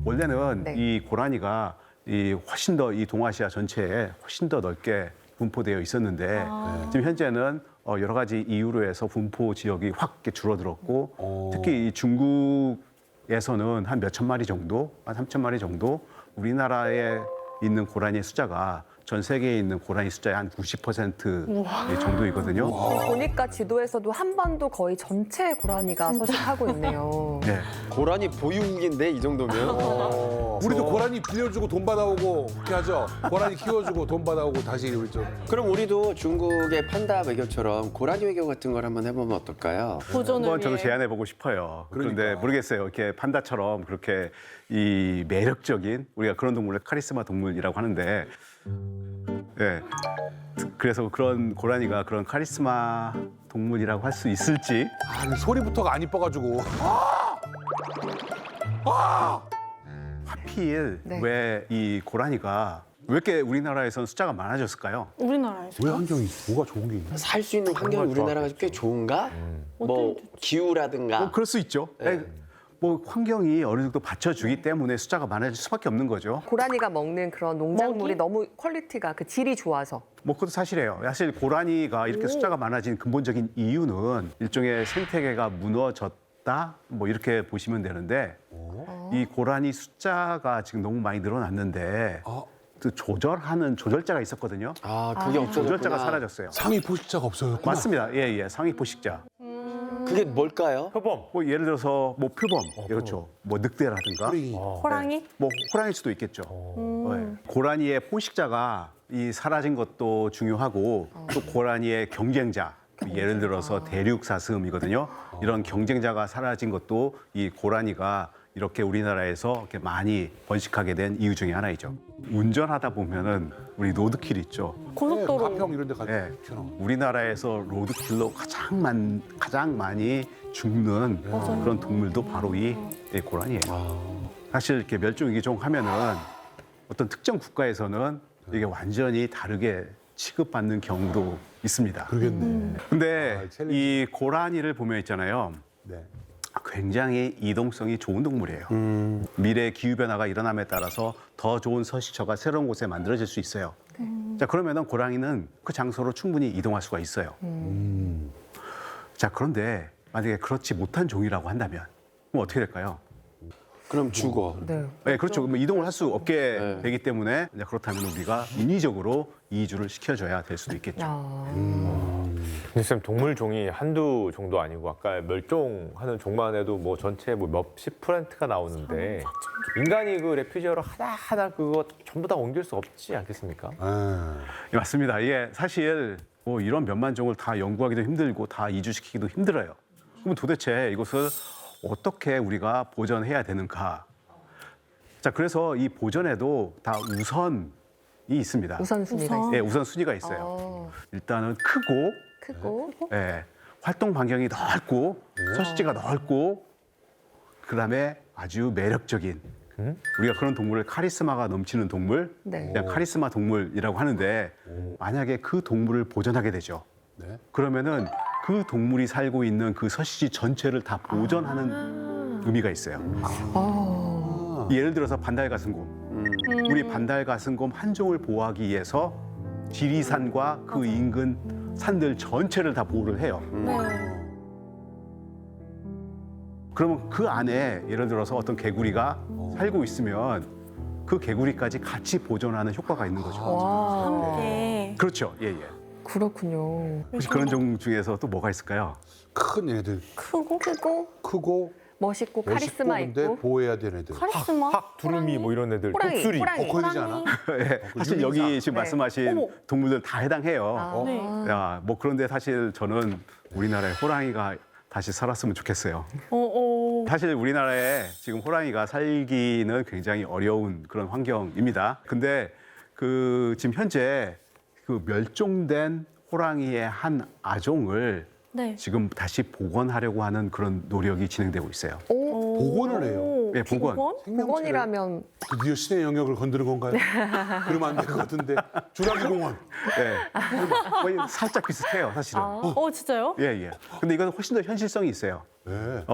원래는 네. 이 고라니가 이 훨씬 더 이 동아시아 전체에 훨씬 더 넓게 분포되어 있었는데 지금 현재는 여러 가지 이유로 해서 분포 지역이 확 이렇게 줄어들었고 특히 이 중국에서는 한 몇천 마리 정도, 한 3천 마리 정도 우리나라에 있는 고라니의 숫자가 전 세계에 있는 고라니 숫자의 한 90% 정도이거든요. 보니까 지도에서도 한반도 거의 전체 고라니가 서식하고 있네요. 네. 고라니 보유국인데 이 정도면. 우리도 고라니 빌려주고 돈 받아오고 그렇게 하죠. 고라니 키워주고 돈 받아오고 다시 우리 좀. 그럼 우리도 중국의 판다 외교처럼 고라니 외교 같은 걸 한번 해보면 어떨까요? 보존을 한번 저도 위해. 제안해 보고 싶어요. 그런데 그러니까. 모르겠어요. 이렇게 판다처럼 그렇게 이 매력적인 우리가 그런 동물을 카리스마 동물이라고 하는데, 예. 그래서 그런 고라니가 그런 카리스마 동물이라고 할 수 있을지. 아 소리부터가 안 이뻐가지고. 하필 네. 왜 이 고라니가 왜 이렇게 우리나라에서는 숫자가 많아졌을까요? 우리나라에서. 왜 환경이 뭐가 좋은 게 있나? 살 수 있는 환경이 우리나라가 꽤 좋은가? 뭐 기후라든가. 그럴 수 있죠. 네. 뭐 환경이 어느 정도 받쳐주기 때문에 숫자가 많아질 수밖에 없는 거죠. 고라니가 먹는 그런 농작물이 먹이? 너무 퀄리티가 그 질이 좋아서. 뭐 그것도 사실이에요. 사실 고라니가 이렇게 숫자가 많아진 근본적인 이유는 일종의 생태계가 무너졌다 뭐 이렇게 보시면 되는데 이 고라니 숫자가 지금 너무 많이 늘어났는데 그 조절하는 조절자가 있었거든요. 아, 그게 없어졌구나. 조절자가 사라졌어요. 상위 포식자가 없어요. 맞습니다. 예, 상위 포식자. 그게 뭘까요? 표범. 뭐 예를 들어서 뭐 표범, 그렇죠. 뭐 늑대라든가, 호랑이? 뭐 호랑이일 수도 있겠죠. 네. 고라니의 포식자가 이 사라진 것도 중요하고 또 고라니의 경쟁자, 예를 들어서 대륙 사슴이거든요. 이런 경쟁자가 사라진 것도 이 고라니가 이렇게 우리나라에서 이렇게 많이 번식하게 된 이유 중에 하나이죠. 운전하다 보면은 우리 로드킬 있죠. 고속도로. 가평 이런 데 가죠. 예, 우리나라에서 로드킬로 가장 많이 죽는 그런 동물도 바로 이 고라니예요. 사실 이렇게 멸종위기종 하면은 어떤 특정 국가에서는 이게 완전히 다르게 취급받는 경우도 있습니다. 그러겠네. 근데 아, 챌린지. 이 고라니를 보면 있잖아요. 네. 굉장히 이동성이 좋은 동물이에요. 미래 기후 변화가 일어남에 따라서 더 좋은 서식처가 새로운 곳에 만들어질 수 있어요. 자, 그러면은 고라니는 그 장소로 충분히 이동할 수가 있어요. 자, 그런데 만약에 그렇지 못한 종이라고 한다면 그럼 어떻게 될까요? 그럼 죽어. 네. 네, 그렇죠. 그럼 이동을 할 수 없게 네. 되기 때문에 이제 그렇다면 우리가 인위적으로 이주를 시켜줘야 될 수도 있겠죠. 근데 쌤 동물 종이 한두 정도 아니고 아까 멸종하는 종만 해도 뭐 전체 뭐 몇십 %가 나오는데 인간이 그 레퓨지어로 하나 그거 전부 다 옮길 수 없지 않겠습니까? 예, 맞습니다. 이게 사실 뭐 이런 몇만 종을 다 연구하기도 힘들고 다 이주시키기도 힘들어요. 그럼 도대체 이것을 어떻게 우리가 보존해야 되는가? 자, 그래서 이 보존에도 다 우선이 있습니다. 우선순위가 우선. 있어요. 예, 우선순위가 있어요. 일단은 크고, 크고 예, 활동 반경이 넓고, 서식지가 넓고, 그다음에 아주 매력적인 우리가 그런 동물을 카리스마가 넘치는 동물, 네. 그냥 카리스마 동물이라고 하는데 만약에 그 동물을 보존하게 되죠. 네. 그러면은 그 동물이 살고 있는 그 서식지 전체를 다 보존하는 의미가 있어요. 예를 들어서 반달가슴곰. 우리 반달가슴곰 한 종을 보호하기 위해서 지리산과 그 인근 산들 전체를 다 보호를 해요. 네. 그러면 그 안에 예를 들어서 어떤 개구리가 살고 있으면 그 개구리까지 같이 보존하는 효과가 있는 거죠. 와, 함께. 그렇죠. 예, 예. 그렇군요. 혹시 그런 종 중에서 또 뭐가 있을까요? 큰 애들, 크고. 크고 멋있고 멋있고 카리스마 근데 있고. 보호해야 되는 애들. 카리스마. 학두루미 뭐 이런 애들, 호랑이, 독수리. 호랑이. 거기지 않아? 예, 사실 유민상. 여기 지금 네. 말씀하신 어머. 동물들 다 해당해요. 아, 네. 야, 뭐 그런데 사실 저는 우리나라에 호랑이가 다시 살았으면 좋겠어요. 사실 우리나라에 지금 호랑이가 살기는 굉장히 어려운 그런 환경입니다. 근데 그 지금 현재 그 멸종된 호랑이의 한 아종을 네. 지금 다시 복원하려고 하는 그런 노력이 진행되고 있어요. 오, 복원을 해요. 예, 복원. 복원이라면 드디어 신의 영역을 건드는 건가요? 그러면 안 될 것 같은데. 주라기 공원. 예. 거의 살짝 비슷해요, 사실은. 진짜요? 예, 예. 근데 이건 훨씬 더 현실성이 있어요. 네.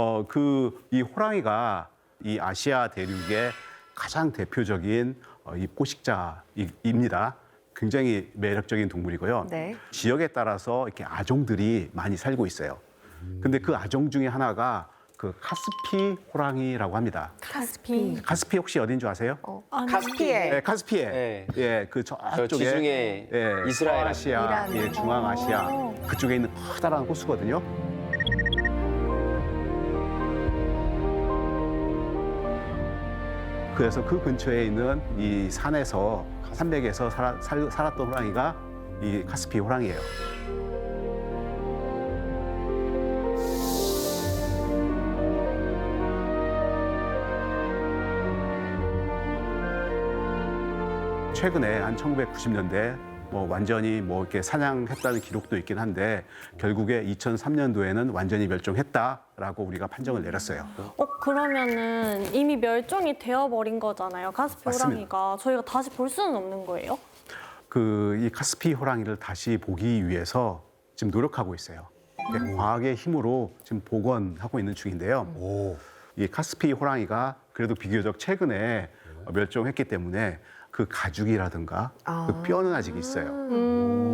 이 호랑이가 이 아시아 대륙의 가장 대표적인 이 포식자입니다. 굉장히 매력적인 동물이고요. 네. 지역에 따라서 이렇게 아종들이 많이 살고 있어요. 근데 그 아종 중에 하나가 그 카스피 호랑이라고 합니다. 카스피. 카스피 혹시 어딘 줄 아세요? 카스피에 네, 카스피해. 네. 예, 그 저 저쪽에 지중해 이스라엘 아시아, 이란. 예, 중앙아시아 그쪽에 있는 커다란 호수거든요. 그래서 그 근처에 있는 이 산에서 산맥에서 살았던 호랑이가 이 카스피 호랑이에요. 최근에 한 1990년대 뭐 완전히 뭐 이렇게 사냥했다는 기록도 있긴 한데 결국에 2003년도에는 완전히 멸종했다라고 우리가 판정을 내렸어요. 그러면은 이미 멸종이 되어버린 거잖아요. 카스피 맞습니다. 호랑이가. 저희가 다시 볼 수는 없는 거예요? 이 카스피 호랑이를 다시 보기 위해서 지금 노력하고 있어요. 과학의 힘으로 지금 복원하고 있는 중인데요. 오. 이 카스피 호랑이가 그래도 비교적 최근에 멸종했기 때문에 그 가죽이라든가 그 뼈는 아직 있어요.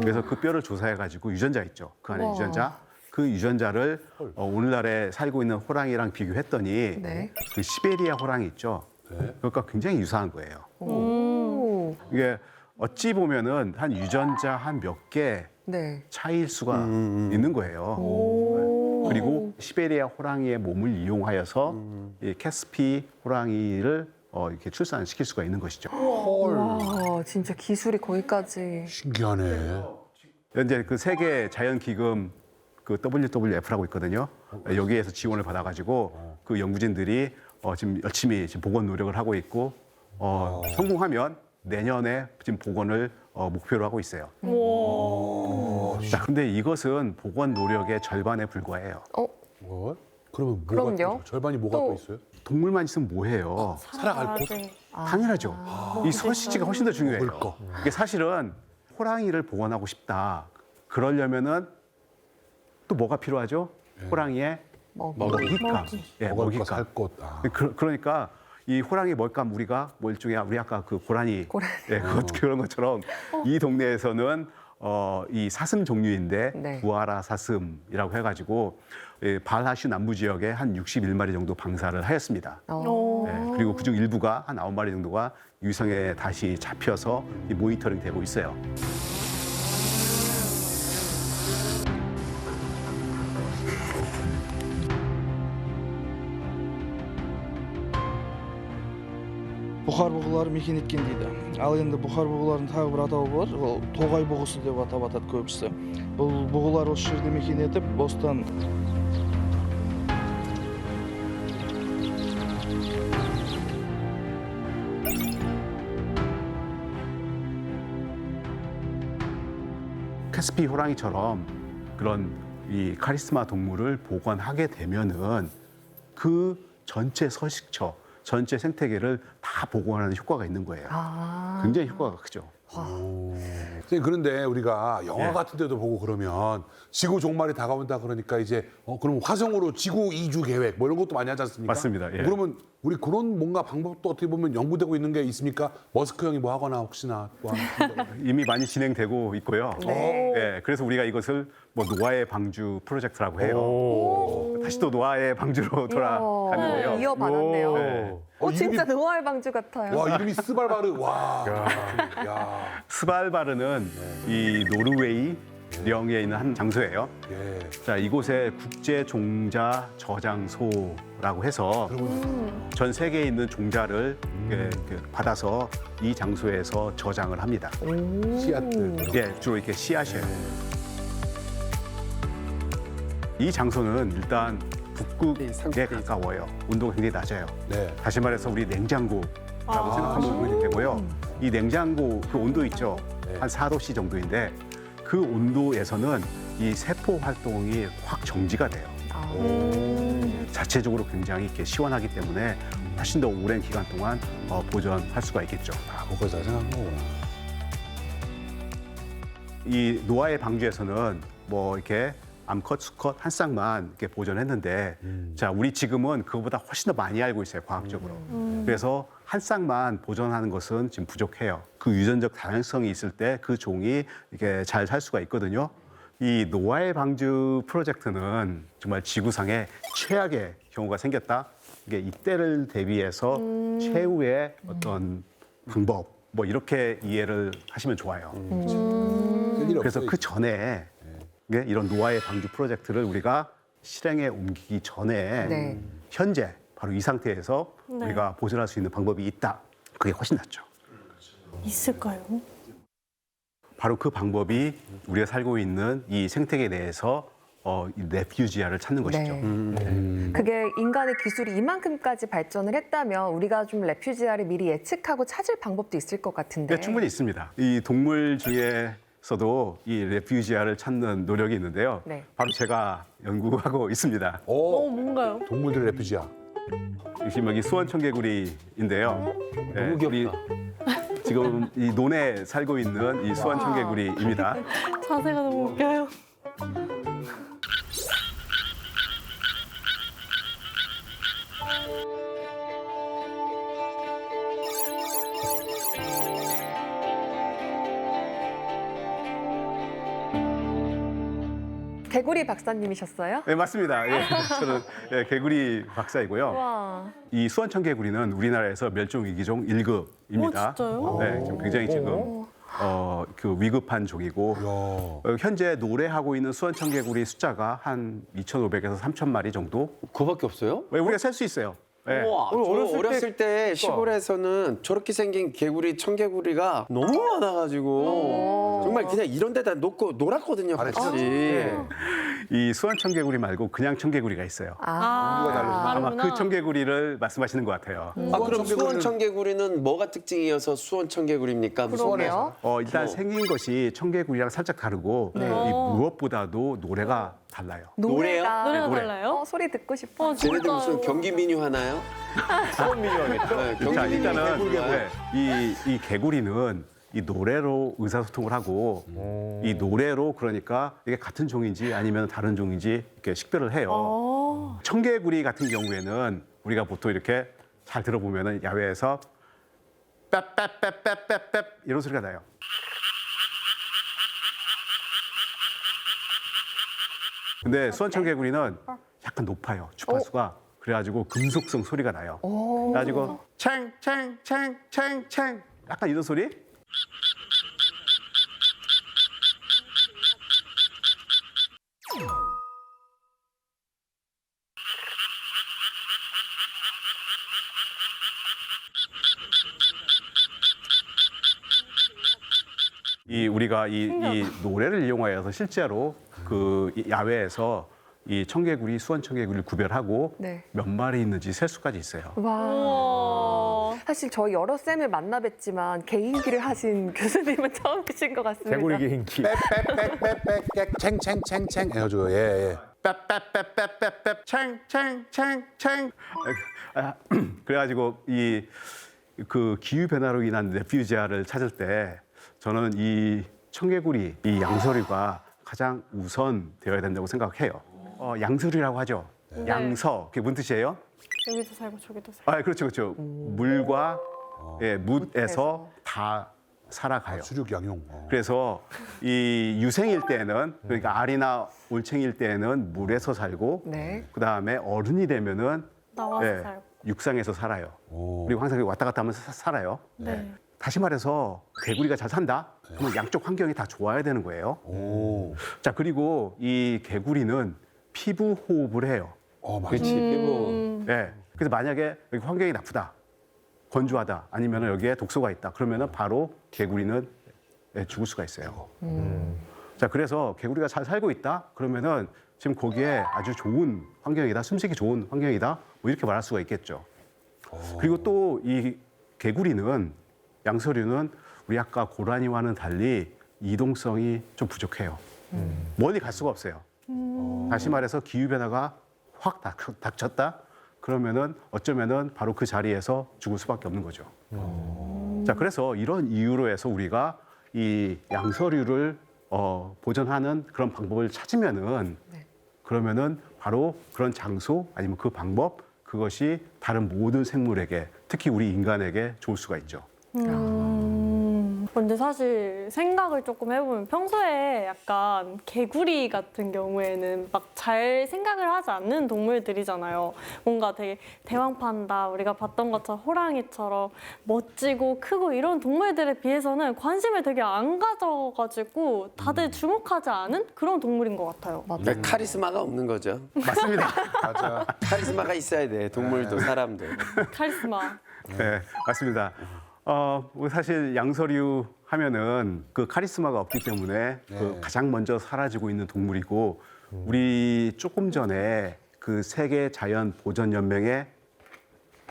그래서 그 뼈를 조사해가지고 유전자 있죠. 그 안에 와. 유전자. 그 유전자를 오늘날에 살고 있는 호랑이랑 비교했더니 네. 그 시베리아 호랑이 있죠. 그것과 굉장히 유사한 거예요. 오. 이게 어찌 보면은 한 유전자 한 몇 개 네. 차이일 수가 있는 거예요. 그리고 시베리아 호랑이의 몸을 이용하여서 이 캐스피 호랑이를 이렇게 출산시킬 수가 있는 것이죠. 와, 진짜 기술이 거기까지. 신기하네. 현재 그 세계 자연기금 그 WWF라고 있거든요. 여기에서 지원을 받아가지고 그 연구진들이 지금 열심히 지금 복원 노력을 하고 있고 성공하면 내년에 지금 복원을 목표로 하고 있어요. 자, 근데 이것은 복원 노력의 절반에 불과해요. 뭐? 그러면 뭐가 그럼요. 또 있어요? 절반이 뭐가 또- 또 있어요? 동물만 있으면 뭐해요? 살아갈 곳? 당연하죠. 이 서식지가 훨씬 더 중요해요. 먹을 거. 이게 사실은 호랑이를 복원하고 싶다. 그러려면은 또 뭐가 필요하죠? 호랑이의 먹잇감. 예, 먹을 거, 먹잇감. 살 곳. 아. 그러니까 이 호랑이 먹잇감 우리가 뭐 일종의 우리 아까 그 고라니, 예, 그런 것처럼 이 동네에서는 이 사슴 종류인데 네. 부아라 사슴이라고 해가지고 발하슈 남부 지역에 한 61마리 정도 방사를 하였습니다. 네, 그리고 그중 일부가 한 9마리 정도가 유성에 다시 잡혀서 이 모니터링 되고 있어요. бұхар бұғылары мекен еткен дейді. Ал енді бұхар бұғыларының тағы бір атауы бар, ол тоғай бұғысы деп атап атады көбісі. Бұл бұғылар осы жерде мекен етіп, бостан 캐스피 호랑이처럼 그런 이 카리스마 동물을 복원하게 되면은 그 전체 서식처, 전체 생태계를 다 복원하는 효과가 있는 거예요. 굉장히 효과가 크죠. 선생님, 그런데 우리가 영화 예. 같은 데도 보고 그러면 지구 종말이 다가온다 그러니까 이제 그럼 화성으로 지구 이주 계획 뭐 이런 것도 많이 하지 않습니까? 맞습니다. 예. 그러면 우리 그런 뭔가 방법도 어떻게 보면 연구되고 있는 게 있습니까? 머스크 형이 뭐 하거나 혹시나 뭐 하는 이미 많이 진행되고 있고요. 네. 예, 그래서 우리가 이것을 뭐 노아의 방주 프로젝트라고 해요. 다시 또 노아의 방주로 돌아갔는데요. 이어받았네요. 네. 진짜 노아의 방주 같아요. 와, 이름이 스발바르. 와. 야. 스발바르는 이 노르웨이 령에 있는 한 장소예요. 예. 자, 이곳에 국제 종자 저장소라고 해서 전 세계에 있는 종자를 받아서 이 장소에서 저장을 합니다. 씨앗들. 예, 주로 이렇게 씨앗이에요. 이 장소는 일단 북극에 가까워요. 온도가 굉장히 낮아요. 네. 다시 말해서 우리 냉장고라고 생각하면 되고요. 이 냉장고 그 온도 있죠. 한 4도씨 정도인데 그 온도에서는 이 세포 활동이 확 정지가 돼요. 자체적으로 굉장히 이렇게 시원하기 때문에 훨씬 더 오랜 기간 동안 보존할 수가 있겠죠. 아, 그거까지 다 생각한 거구나. 이 노아의 방주에서는 뭐 이렇게 암컷, 수컷 한 쌍만 이렇게 보존했는데 자, 우리 지금은 그거보다 훨씬 더 많이 알고 있어요, 과학적으로. 그래서 한 쌍만 보존하는 것은 지금 부족해요. 그 유전적 다양성이 있을 때 그 종이 이렇게 잘 살 수가 있거든요. 이 노아의 방주 프로젝트는 정말 지구상에 최악의 경우가 생겼다. 이게 이때를 대비해서 최후의 어떤 방법, 뭐 이렇게 이해를 하시면 좋아요. 그래서 그 전에 이런 노아의 방주 프로젝트를 우리가 실행에 옮기기 전에 네. 현재 바로 이 상태에서 네. 우리가 보존할 수 있는 방법이 있다. 그게 훨씬 낫죠. 있을까요? 바로 그 방법이 우리가 살고 있는 이 생태계 내에서 이 레퓨지아를 찾는 것이죠. 네. 그게 인간의 기술이 이만큼까지 발전을 했다면 우리가 좀 레퓨지아를 미리 예측하고 찾을 방법도 있을 것 같은데. 네, 충분히 있습니다. 이 동물 중에서도 이 레퓨지아를 찾는 노력이 있는데요. 네. 바로 제가 연구하고 있습니다. 뭔가요? 동물들의 레퓨지야. 지금 여기 수원 청개구리인데요. 너무 귀엽다. 지금 이 논에 살고 있는 이 수원 청개구리입니다. 자세가 너무 웃겨요. 개구리 박사님이셨어요? 네, 맞습니다. 예, 저는 개구리 박사이고요. 와. 이 수원 청개구리는 우리나라에서 멸종 위기종 1급입니다. 진짜요? 네, 지금 굉장히 지금 그 위급한 종이고 현재 노래하고 있는 수원 청개구리 숫자가 한 2,500에서 3,000 마리 정도. 그거밖에 없어요? 왜 우리가 셀 수 있어요. 네. 우와, 저 어렸을 때 시골에서는 저렇게 생긴 개구리, 청개구리가 너무 많아가지고 정말 그냥 이런 데다 놓고 놀았거든요, 같이. 이 수원 청개구리 말고 그냥 청개구리가 있어요. 아마 다르구나. 그 청개구리를 말씀하시는 것 같아요. 아, 그럼 수원 청개구리는 뭐가 특징이어서 수원 청개구리입니까? 그러게요. 일단 생긴 것이 청개구리랑 살짝 다르고 이 무엇보다도 노래가 달라요. 노래가 노래가 노래. 달라요? 소리 듣고 싶어. 쟤네들 무슨 경기 민요 하나요? 수원 민요 하겠죠? 네, 경기 자, 민요 일단은 개구리가. 이 개구리는 이 노래로 의사소통을 하고 이 노래로 그러니까 이게 같은 종인지 아니면 다른 종인지 이렇게 식별을 해요. 청개구리 같은 경우에는 우리가 보통 이렇게 잘 들어보면은 야외에서 빽빽빽빽빽빽 이런 소리가 나요. 근데 수원 청개구리는 약간 높아요. 주파수가. 그래가지고 금속성 소리가 나요. 그래가지고 챙챙챙챙챙 약간 이런 소리? 우리가 이 노래를 이용하여서 실제로 그 야외에서 이 청개구리, 수원 청개구리를 구별하고 네. 몇 마리 있는지 셀 수까지 있어요. 와. 사실 저희 여러 쌤을 만나 뵀지만 개인기를 하신 교수님은 처음이신 것 같습니다. 개구리 개인기. 빽빽빽빽빽 챙챙챙챙 해가지고 예. 빽빽빽빽빽빽 챙챙챙챙. 그래가지고 그 기후 변화로 인한 레퓨지아를 찾을 때 저는 이 청개구리, 이 양서류가 가장 우선 되어야 된다고 생각해요. 양서류라고 하죠. 양서, 그게 무슨 뜻이에요? 여기도 살고 저기도 살고. 아, 그렇죠, 그렇죠. 물과 묻에서 다 살아가요. 수륙 양용. 그래서 이 유생일 때는 그러니까 알이나 올챙일 때는 물에서 살고 네. 그다음에 어른이 되면은 나와서 살고. 육상에서 살아요. 그리고 항상 왔다 갔다 하면서 살아요. 네. 다시 말해서 개구리가 잘 산다? 그러면 양쪽 환경이 다 좋아야 되는 거예요. 자, 그리고 이 개구리는 피부 호흡을 해요. 맞아. 그렇지, 피부. 네. 그래서 만약에 여기 환경이 나쁘다, 건조하다, 아니면 여기에 독소가 있다, 그러면은 바로 개구리는 죽을 수가 있어요. 자, 그래서 개구리가 잘 살고 있다, 그러면은 지금 거기에 아주 좋은 환경이다, 숨쉬기 좋은 환경이다, 뭐 이렇게 말할 수가 있겠죠. 그리고 또 이 개구리는, 양서류는 우리 아까 고라니와는 달리 이동성이 좀 부족해요. 멀리 갈 수가 없어요. 다시 말해서 기후변화가 확 닥쳤다? 그러면은 어쩌면은 바로 그 자리에서 죽을 수밖에 없는 거죠. 자, 그래서 이런 이유로 해서 우리가 이 양서류를 보존하는 그런 방법을 찾으면은 그러면은 바로 그런 장소 아니면 그 방법 그것이 다른 모든 생물에게 특히 우리 인간에게 좋을 수가 있죠. 근데 사실 생각을 조금 해보면 평소에 약간 개구리 같은 경우에는 막 잘 생각을 하지 않는 동물들이잖아요. 뭔가 되게 대왕판다, 우리가 봤던 것처럼 호랑이처럼 멋지고 크고 이런 동물들에 비해서는 관심을 되게 안 가져가지고 다들 주목하지 않은 그런 동물인 것 같아요. 그러니까 카리스마가 없는 거죠. 맞습니다. 맞아. 카리스마가 있어야 돼. 동물도 사람도. 카리스마. 네, 맞습니다. 사실 양서류 하면은 그 카리스마가 없기 때문에 그 가장 먼저 사라지고 있는 동물이고 우리 조금 전에 그 세계 자연 보전 연맹의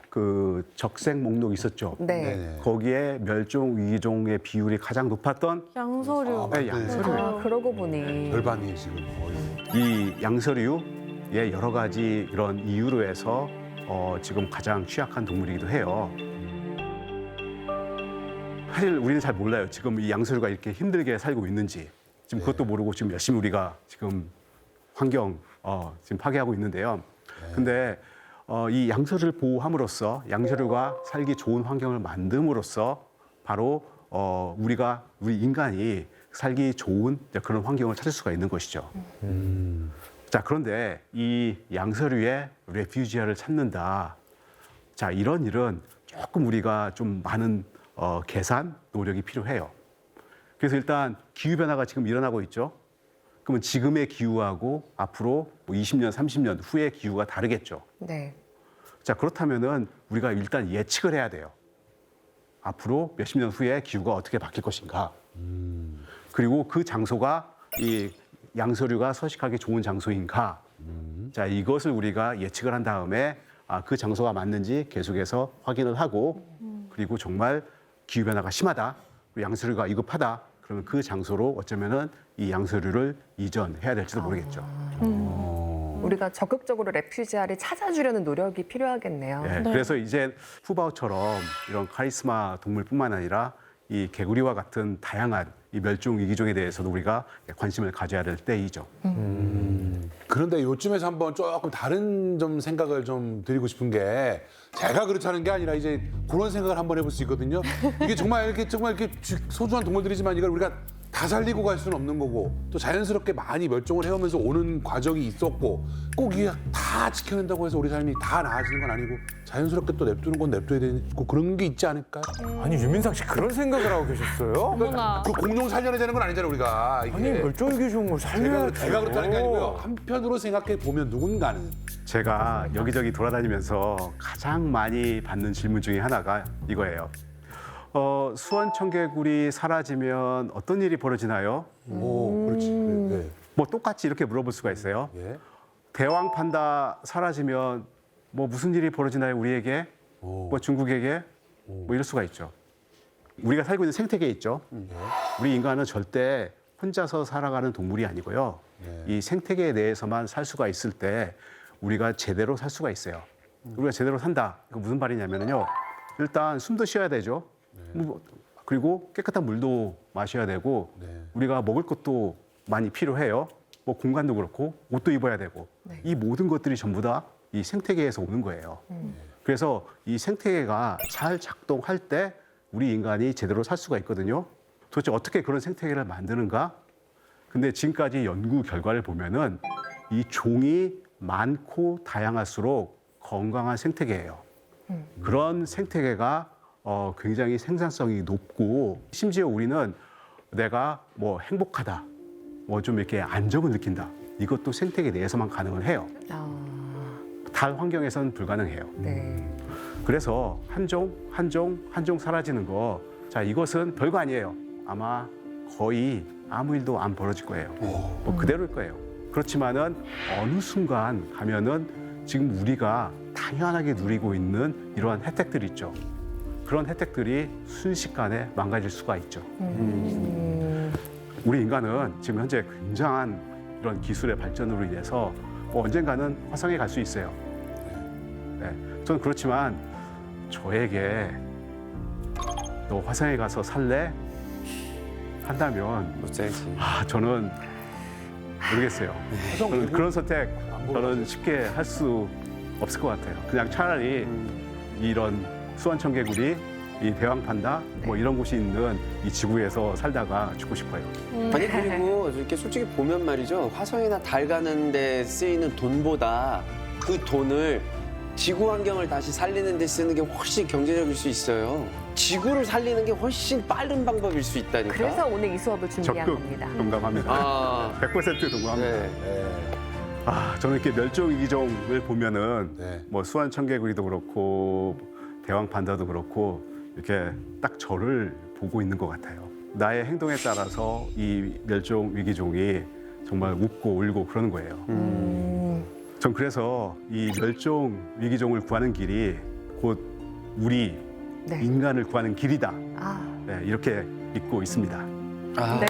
그 적색 목록 있었죠. 네. 거기에 멸종 위기종의 비율이 가장 높았던 양서류. 네, 양서류. 아, 그러고 보니. 절반이 지금 거의. 이 양서류의 여러 가지 이런 이유로 해서 지금 가장 취약한 동물이기도 해요. 사실 우리는 잘 몰라요. 지금 이 양서류가 이렇게 힘들게 살고 있는지. 지금 그것도 모르고 지금 열심히 우리가 지금 환경 지금 파괴하고 있는데요. 근데 이 양서류를 보호함으로써 양서류가 살기 좋은 환경을 만듦으로써 바로 우리 인간이 살기 좋은 그런 환경을 찾을 수가 있는 것이죠. 자, 그런데 이 양서류의 레퓨지아를 찾는다. 자, 이런 일은 조금 우리가 좀 많은 계산, 노력이 필요해요. 그래서 일단 기후변화가 지금 일어나고 있죠. 그러면 지금의 기후하고 앞으로 뭐 20년, 30년 후의 기후가 다르겠죠. 네. 자, 그렇다면은 우리가 일단 예측을 해야 돼요. 앞으로 몇십 년 후에 기후가 어떻게 바뀔 것인가. 그리고 그 장소가 이 양서류가 서식하기 좋은 장소인가. 자, 이것을 우리가 예측을 한 다음에 그 장소가 맞는지 계속해서 확인을 하고 그리고 정말 기후변화가 심하다, 양서류가 위급하다, 그러면 그 장소로 어쩌면은 이 양서류를 이전해야 될지도 모르겠죠. 우리가 적극적으로 레퓨지아를 찾아주려는 노력이 필요하겠네요. 네, 그래서 이제 푸바오처럼 이런 카리스마 동물뿐만 아니라 이 개구리와 같은 다양한 이 멸종 위기종에 대해서도 우리가 관심을 가져야 될 때이죠. 그런데 요쯤에서 한번 조금 다른 좀 생각을 좀 드리고 싶은 게 제가 그렇다는 게 아니라 이제 그런 생각을 한번 해볼 수 있거든요. 이게 정말 이렇게 소중한 동물들이지만 이걸 우리가 다 살리고 갈 수는 없는 거고 또 자연스럽게 많이 멸종을 해오면서 오는 과정이 있었고 꼭 이게 다 지켜낸다고 해서 우리 삶이 다 나아지는 건 아니고 자연스럽게 또 냅두는 건 냅둬야 되고 그런 게 있지 않을까요? 아니 유민상 씨 그런 생각을 하고 계셨어요? 어머나. 그 공룡 살려야 되는 건 아니잖아요 우리가. 이게 아니 멸종위기종을 살려야 제가 그렇다는 게 아니고요. 한편으로 생각해 보면 누군가는 제가 여기저기 돌아다니면서 가장 많이 받는 질문 중에 하나가 이거예요. 수원 청개구리 사라지면 어떤 일이 벌어지나요? 오, 그렇지. 네. 뭐 똑같이 이렇게 물어볼 수가 있어요. 예. 대왕 판다 사라지면 뭐 무슨 일이 벌어지나요? 우리에게? 뭐 중국에게? 뭐 이럴 수가 있죠. 우리가 살고 있는 생태계에 있죠. 우리 인간은 절대 혼자서 살아가는 동물이 아니고요. 이 생태계 내에서만 살 수가 있을 때 우리가 제대로 살 수가 있어요. 우리가 제대로 산다. 이거 무슨 말이냐면요. 일단 숨도 쉬어야 되죠. 그리고 깨끗한 물도 마셔야 되고 우리가 먹을 것도 많이 필요해요. 뭐 공간도 그렇고 옷도 입어야 되고 이 모든 것들이 전부 다 이 생태계에서 오는 거예요. 그래서 이 생태계가 잘 작동할 때 우리 인간이 제대로 살 수가 있거든요. 도대체 어떻게 그런 생태계를 만드는가? 근데 지금까지 연구 결과를 보면은 이 종이 많고 다양할수록 건강한 생태계예요. 그런 생태계가 굉장히 생산성이 높고 심지어 우리는 내가 뭐 행복하다, 뭐 좀 이렇게 안정을 느낀다. 이것도 생태계 내에서만 가능을 해요. 달 환경에서는 불가능해요. 네. 그래서 한 종 사라지는 거, 자, 이것은 별거 아니에요. 아마 거의 아무 일도 안 벌어질 거예요. 뭐 그대로일 거예요. 그렇지만은 어느 순간 가면은 지금 우리가 당연하게 누리고 있는 이러한 혜택들이 있죠. 그런 혜택들이 순식간에 망가질 수가 있죠. 우리 인간은 지금 현재 굉장한 이런 기술의 발전으로 인해서 언젠가는 화성에 갈 수 있어요. 저는 그렇지만 저에게 너 화성에 가서 살래? 한다면 못 살지. 저는 모르겠어요. 저는 그런 선택 저는 쉽게 할 수 없을 것 같아요. 그냥 차라리 이런 수완청개구리, 이 대왕판다 뭐 이런 곳이 있는 이 지구에서 살다가 죽고 싶어요. 아니 그리고 이렇게 솔직히 보면 말이죠. 화성이나 달 가는 데 쓰이는 돈보다 그 돈을 지구 환경을 다시 살리는 데 쓰는 게 훨씬 경제적일 수 있어요. 지구를 살리는 게 훨씬 빠른 방법일 수 있다니까. 그래서 오늘 이 수업을 준비한 적극 겁니다. 동감합니다. 아, 100% 동감합니다. 네. 저는 이렇게 멸종위기종을 보면은 네. 뭐 수완청개구리도 그렇고 대왕판다도 그렇고 이렇게 딱 저를 보고 있는 것 같아요. 나의 행동에 따라서 이 멸종위기종이 정말 웃고 울고 그러는 거예요. 전 그래서 이 멸종위기종을 구하는 길이 곧 우리 네. 인간을 구하는 길이다. 아, 네, 이렇게 믿고 있습니다. 아. 네.